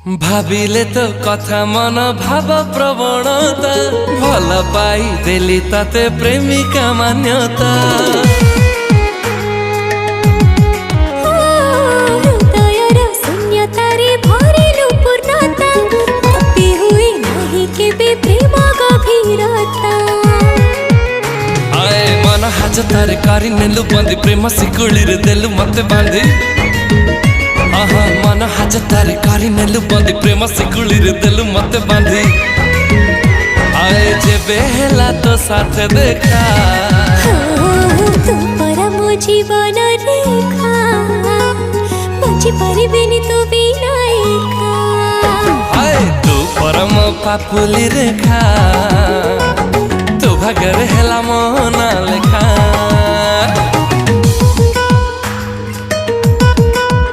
भाविले तो कथा मन भाव प्रवणता भल पाई देली ताते प्रेमिका मान्यता। हृदयर शून्यतारे भरिलु पूर्णता प्राप्ति हुई नहीं केबे प्रेम गभीरता। आए मन हाजतारे करी नेलु बंदी प्रेम सिकुली रे देलु मते बांधी। मन हाजतारे करी नेलु बंदी प्रेम सिकुली रे देलु मते बांधी। आए जेबे हेला तो साथ देखा तू परा मो जीवन रेखा बची परिबेनी तू बिना एका। आए तू परम पापुली रेखा तू भाग्य हेला मोना लेखा।